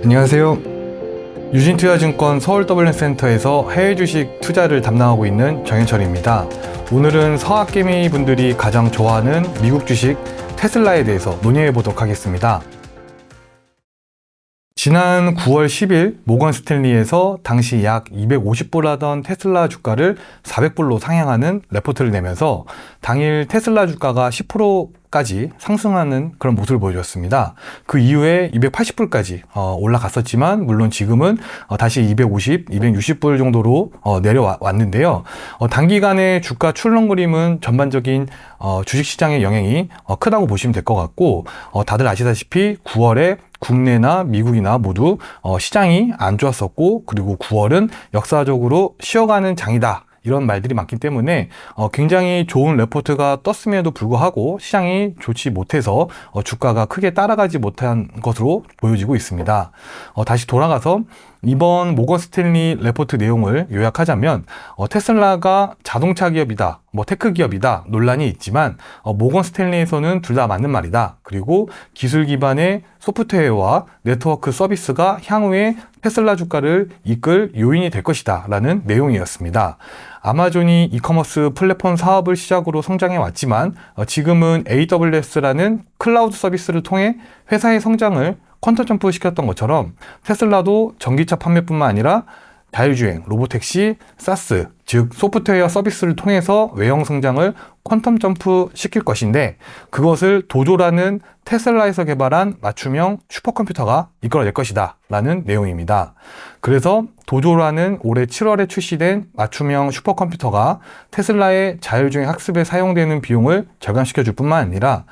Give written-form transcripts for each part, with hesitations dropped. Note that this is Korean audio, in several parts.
안녕하세요. 유진투자증권 서울 WS센터에서 해외 주식 투자를 담당하고 있는 정현철입니다. 오늘은 서학개미 분들이 가장 좋아하는 미국 주식 테슬라에 대해서 논의해 보도록 하겠습니다. 지난 9월 10일 모건 스탠리에서 당시 약 250불 하던 테슬라 주가를 400불로 상향하는 레포트를 내면서 당일 테슬라 주가가 10%까지 상승하는 그런 모습을 보여줬습니다. 그 이후에 280불까지 올라갔었지만 물론 지금은 다시 250, 260불 정도로 내려왔는데요. 단기간에 주가 출렁거림은 전반적인 주식시장의 영향이 크다고 보시면 될 것 같고, 다들 아시다시피 9월에 국내나 미국이나 모두 시장이 안 좋았었고, 그리고 9월은 역사적으로 쉬어가는 장이다, 이런 말들이 많기 때문에 굉장히 좋은 레포트가 떴음에도 불구하고 시장이 좋지 못해서 주가가 크게 따라가지 못한 것으로 보여지고 있습니다. 다시 돌아가서 이번 모건 스탠리 레포트 내용을 요약하자면, 테슬라가 자동차 기업이다, 테크 기업이다 논란이 있지만 모건 스탠리에서는 둘 다 맞는 말이다. 그리고 기술 기반의 소프트웨어와 네트워크 서비스가 향후에 테슬라 주가를 이끌 요인이 될 것이다 라는 내용이었습니다. 아마존이 이커머스 플랫폼 사업을 시작으로 성장해 왔지만 지금은 AWS라는 클라우드 서비스를 통해 회사의 성장을 퀀텀 점프 시켰던 것처럼 테슬라도 전기차 판매뿐만 아니라 자율주행, 로보택시, 사스, 즉 소프트웨어 서비스를 통해서 외형 성장을 퀀텀 점프 시킬 것인데, 그것을 도조라는 테슬라에서 개발한 맞춤형 슈퍼컴퓨터가 이끌어낼 것이다 라는 내용입니다. 그래서 도조라는 올해 7월에 출시된 맞춤형 슈퍼컴퓨터가 테슬라의 자율주행 학습에 사용되는 비용을 절감시켜 줄 뿐만 아니라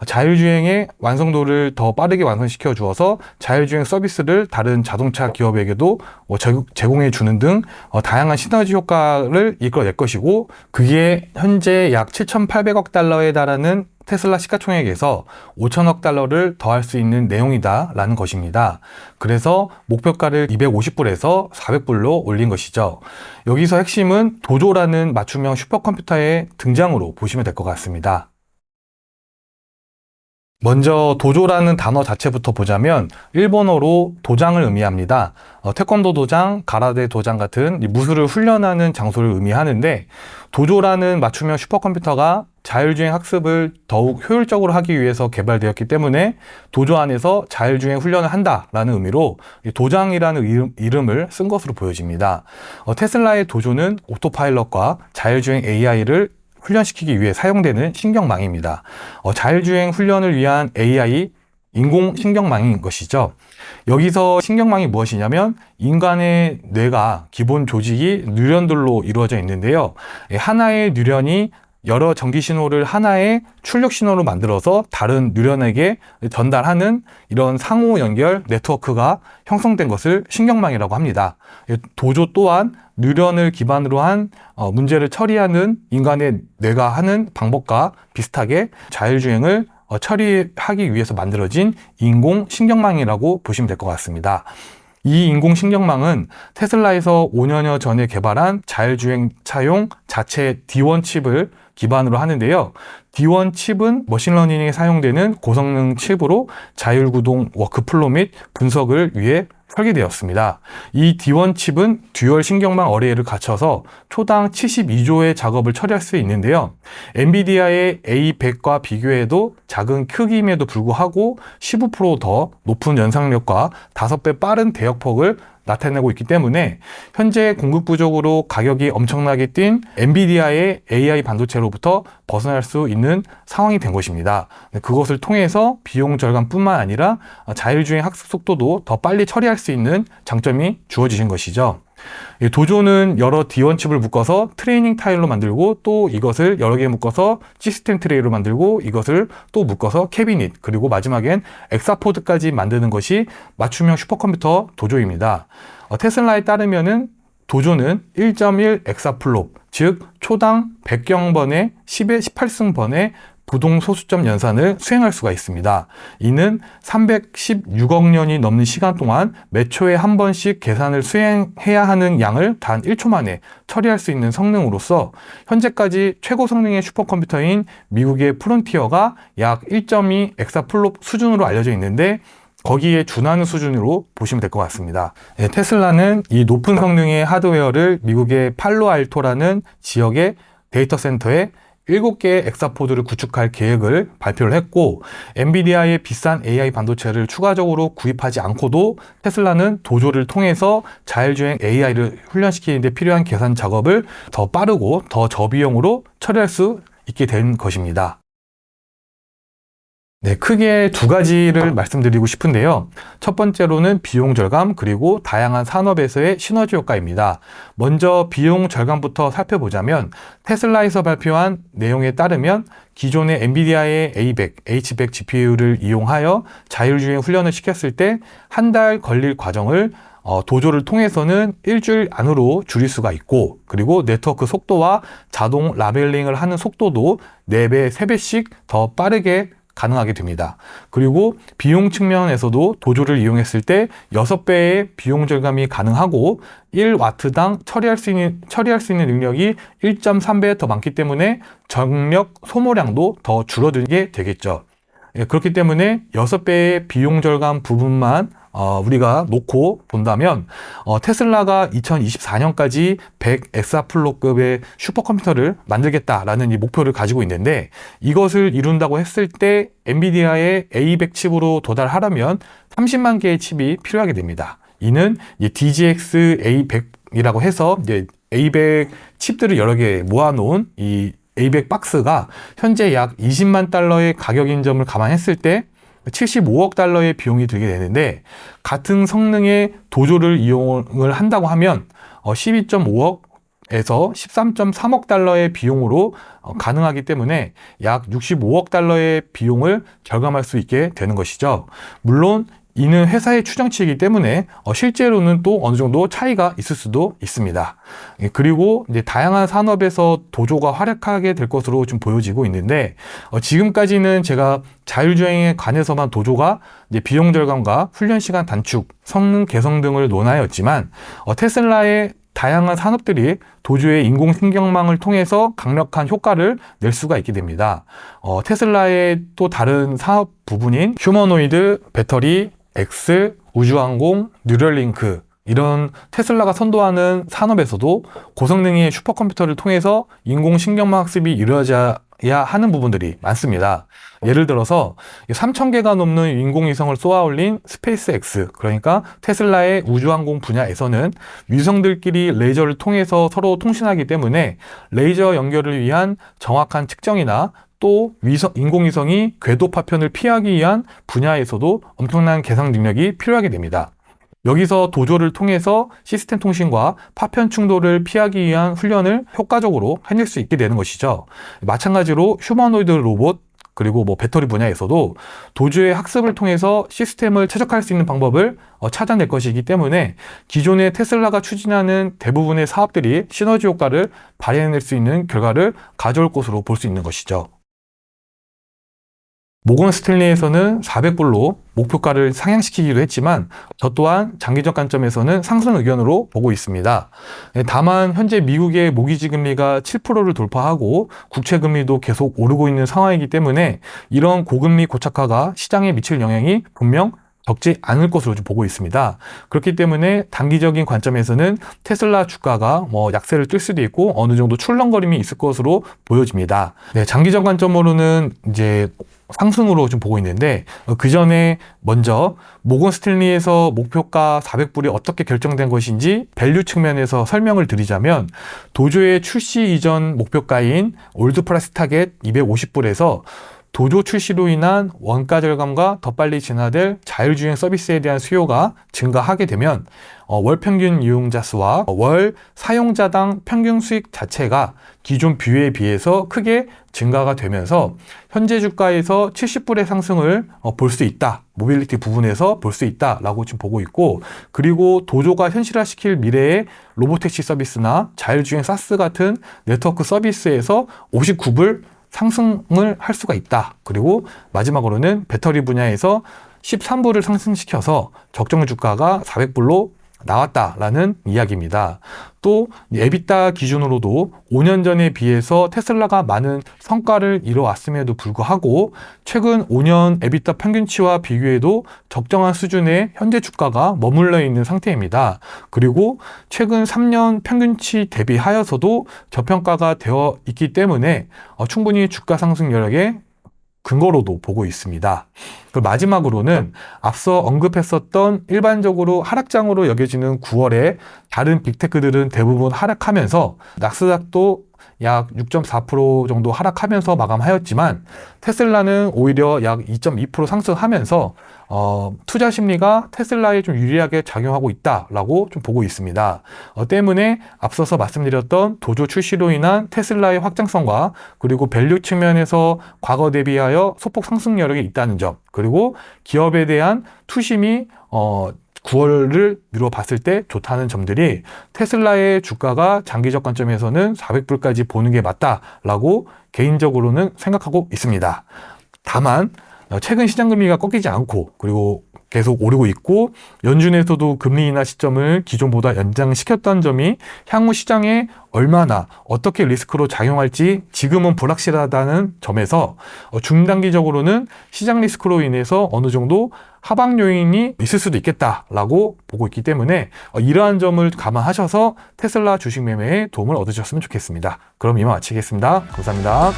자율주행의 완성도를 더 빠르게 완성시켜 주어서 자율주행 서비스를 다른 자동차 기업에게도 제공해 주는 등 다양한 시너지 효과를 이끌어낼 것이고, 그게 현재 약 7,800억 달러에 달하는 테슬라 시가총액에서 5천억 달러를 더할 수 있는 내용이다 라는 것입니다. 그래서 목표가를 250불에서 400불로 올린 것이죠. 여기서 핵심은 도조라는 맞춤형 슈퍼컴퓨터의 등장으로 보시면 될 것 같습니다. 먼저 도조라는 단어 자체부터 보자면 일본어로 도장을 의미합니다. 태권도 도장, 가라데 도장 같은 무술을 훈련하는 장소를 의미하는데, 도조라는 맞춤형 슈퍼컴퓨터가 자율주행 학습을 더욱 효율적으로 하기 위해서 개발되었기 때문에 도조 안에서 자율주행 훈련을 한다라는 의미로 도장이라는 이름을 쓴 것으로 보여집니다. 테슬라의 도조는 오토파일럿과 자율주행 AI를 훈련시키기 위해 사용되는 신경망입니다. 자율주행 훈련을 위한 AI, 인공신경망인 것이죠. 여기서 신경망이 무엇이냐면 인간의 뇌가 기본 조직이 뉴런들로 이루어져 있는데요. 하나의 뉴런이 여러 전기 신호를 하나의 출력 신호로 만들어서 다른 뉴런에게 전달하는 이런 상호 연결 네트워크가 형성된 것을 신경망이라고 합니다. 도조 또한 뉴런을 기반으로 한 문제를 처리하는 인간의 뇌가 하는 방법과 비슷하게 자율주행을 처리하기 위해서 만들어진 인공신경망이라고 보시면 될 것 같습니다. 이 인공신경망은 테슬라에서 5년여 전에 개발한 자율주행 차용 자체 D1 칩을 기반으로 하는데요. D1 칩은 머신러닝에 사용되는 고성능 칩으로 자율구동 워크플로 및 분석을 위해 설계되었습니다. 이 D1 칩은 듀얼 신경망 어레이를 갖춰서 초당 72조의 작업을 처리할 수 있는데요. 엔비디아의 A100과 비교해도 작은 크기임에도 불구하고 15% 더 높은 연상력과 5배 빠른 대역폭을 나타내고 있기 때문에 현재 공급 부족으로 가격이 엄청나게 뛴 엔비디아의 AI 반도체로부터 벗어날 수 있는 상황이 된 것입니다. 그것을 통해서 비용 절감뿐만 아니라 자율주행 학습 속도도 더 빨리 처리할 수 있는 장점이 주어지신 것이죠. 도조는 여러 D1 칩을 묶어서 트레이닝 타일로 만들고, 또 이것을 여러 개 묶어서 시스템 트레이로 만들고, 이것을 또 묶어서 캐비닛, 그리고 마지막엔 엑사포드까지 만드는 것이 맞춤형 슈퍼컴퓨터 도조입니다. 테슬라에 따르면은 도조는 1.1 엑사플롭, 즉 초당 100경번의 10의 18승번의 부동 소수점 연산을 수행할 수가 있습니다. 이는 316억 년이 넘는 시간 동안 몇 초에 한 번씩 계산을 수행해야 하는 양을 단 1초 만에 처리할 수 있는 성능으로서 현재까지 최고 성능의 슈퍼컴퓨터인 미국의 프론티어가 약 1.2 엑사플롭 수준으로 알려져 있는데 거기에 준하는 수준으로 보시면 될 것 같습니다. 테슬라는 이 높은 성능의 하드웨어를 미국의 팔로알토라는 지역의 데이터 센터에 7개의 엑사포드를 구축할 계획을 발표를 했고, 엔비디아의 비싼 AI 반도체를 추가적으로 구입하지 않고도 테슬라는 도조를 통해서 자율주행 AI를 훈련시키는 데 필요한 계산 작업을 더 빠르고 더 저비용으로 처리할 수 있게 된 것입니다. 네, 크게 두 가지를 말씀드리고 싶은데요. 첫 번째로는 비용 절감, 그리고 다양한 산업에서의 시너지 효과입니다. 먼저 비용 절감부터 살펴보자면 테슬라에서 발표한 내용에 따르면 기존의 엔비디아의 A100, H100 GPU를 이용하여 자율주행 훈련을 시켰을 때 한 달 걸릴 과정을 도조를 통해서는 일주일 안으로 줄일 수가 있고, 그리고 네트워크 속도와 자동 라벨링을 하는 속도도 4배, 3배씩 더 빠르게 가능하게 됩니다. 그리고 비용 측면에서도 도조를 이용했을 때 6배의 비용 절감이 가능하고 1와트당 처리할 수 있는 능력이 1.3배 더 많기 때문에 전력 소모량도 더 줄어들게 되겠죠. 그렇기 때문에 6배의 비용 절감 부분만 우리가 놓고 본다면 테슬라가 2024년까지 100 엑사플롭급의 슈퍼컴퓨터를 만들겠다라는 이 목표를 가지고 있는데, 이것을 이룬다고 했을 때 엔비디아의 A100 칩으로 도달하려면 30만 개의 칩이 필요하게 됩니다. 이는 DGX A100이라고 해서 이제 A100 칩들을 여러 개 모아놓은 이 A100 박스가 현재 약 20만 달러의 가격인 점을 감안했을 때 75억 달러의 비용이 들게 되는데, 같은 성능의 도조를 이용을 한다고 하면 12.5억에서 13.3억 달러의 비용으로 가능하기 때문에 약 65억 달러의 비용을 절감할 수 있게 되는 것이죠. 물론 이는 회사의 추정치이기 때문에 실제로는 또 어느 정도 차이가 있을 수도 있습니다. 그리고 이제 다양한 산업에서 도조가 활약하게 될 것으로 좀 보여지고 있는데, 지금까지는 제가 자율주행에 관해서만 도조가 이제 비용 절감과 훈련 시간 단축, 성능 개선 등을 논하였지만, 테슬라의 다양한 산업들이 도조의 인공신경망을 통해서 강력한 효과를 낼 수가 있게 됩니다. 테슬라의 또 다른 사업 부분인 휴머노이드, 배터리, X, 우주항공, 뉴럴링크, 이런 테슬라가 선도하는 산업에서도 고성능의 슈퍼컴퓨터를 통해서 인공신경망 학습이 이루어져야 하는 부분들이 많습니다. 예를 들어서 3,000개가 넘는 인공위성을 쏘아올린 스페이스X, 그러니까 테슬라의 우주항공 분야에서는 위성들끼리 레이저를 통해서 서로 통신하기 때문에 레이저 연결을 위한 정확한 측정이나 또 인공위성이 궤도 파편을 피하기 위한 분야에서도 엄청난 계산 능력이 필요하게 됩니다. 여기서 도조를 통해서 시스템 통신과 파편 충돌을 피하기 위한 훈련을 효과적으로 해낼 수 있게 되는 것이죠. 마찬가지로 휴머노이드 로봇, 그리고 배터리 분야에서도 도조의 학습을 통해서 시스템을 최적화할 수 있는 방법을 찾아낼 것이기 때문에 기존의 테슬라가 추진하는 대부분의 사업들이 시너지 효과를 발휘해낼 수 있는 결과를 가져올 것으로 볼 수 있는 것이죠. 모건 스탠리에서는 400불로 목표가를 상향시키기로 했지만, 저 또한 장기적 관점에서는 상승 의견으로 보고 있습니다. 다만 현재 미국의 모기지 금리가 7%를 돌파하고 국채 금리도 계속 오르고 있는 상황이기 때문에 이런 고금리 고착화가 시장에 미칠 영향이 분명 적지 않을 것으로 좀 보고 있습니다. 그렇기 때문에 단기적인 관점에서는 테슬라 주가가 약세를 뜰 수도 있고 어느 정도 출렁거림이 있을 것으로 보여집니다. 장기적 관점으로는 이제 상승으로 좀 보고 있는데, 그 전에 먼저 모건 스탠리에서 목표가 400불이 어떻게 결정된 것인지 밸류 측면에서 설명을 드리자면, 도조의 출시 이전 목표가인 올드 프라이스 타겟 250불에서 도조 출시로 인한 원가 절감과 더 빨리 진화될 자율주행 서비스에 대한 수요가 증가하게 되면 월 평균 이용자 수와 월 사용자당 평균 수익 자체가 기존 뷰에 비해서 크게 증가가 되면서 현재 주가에서 70불의 상승을 볼 수 있다. 모빌리티 부분에서 볼 수 있다라고 지금 보고 있고, 그리고 도조가 현실화시킬 미래의 로보택시 서비스나 자율주행 사스 같은 네트워크 서비스에서 59불 상승을 할 수가 있다. 그리고 마지막으로는 배터리 분야에서 13불을 상승시켜서 적정 주가가 400불로 나왔다라는 이야기입니다. 또 에비타 기준으로도 5년 전에 비해서 테슬라가 많은 성과를 이뤄왔음에도 불구하고 최근 5년 에비타 평균치와 비교해도 적정한 수준의 현재 주가가 머물러 있는 상태입니다. 그리고 최근 3년 평균치 대비하여서도 저평가가 되어 있기 때문에 충분히 주가 상승 여력에 근거로도 보고 있습니다. 그 마지막으로는 앞서 언급했었던 일반적으로 하락장으로 여겨지는 9월에 다른 빅테크들은 대부분 하락하면서 나스닥도 약 6.4% 정도 하락하면서 마감하였지만 테슬라는 오히려 약 2.2% 상승하면서 투자 심리가 테슬라에 좀 유리하게 작용하고 있다라고 좀 보고 있습니다. 때문에 앞서서 말씀드렸던 도조 출시로 인한 테슬라의 확장성과 그리고 밸류 측면에서 과거 대비하여 소폭 상승 여력이 있다는 점, 그리고 기업에 대한 투심이 9월을 미뤄봤을 때 좋다는 점들이 테슬라의 주가가 장기적 관점에서는 400불까지 보는 게 맞다라고 개인적으로는 생각하고 있습니다. 다만 최근 시장 금리가 꺾이지 않고 그리고 계속 오르고 있고 연준에서도 금리 인하 시점을 기존보다 연장시켰던 점이 향후 시장에 얼마나 어떻게 리스크로 작용할지 지금은 불확실하다는 점에서 중단기적으로는 시장 리스크로 인해서 어느 정도 하방 요인이 있을 수도 있겠다라고 보고 있기 때문에 이러한 점을 감안하셔서 테슬라 주식 매매에 도움을 얻으셨으면 좋겠습니다. 그럼 이만 마치겠습니다. 감사합니다.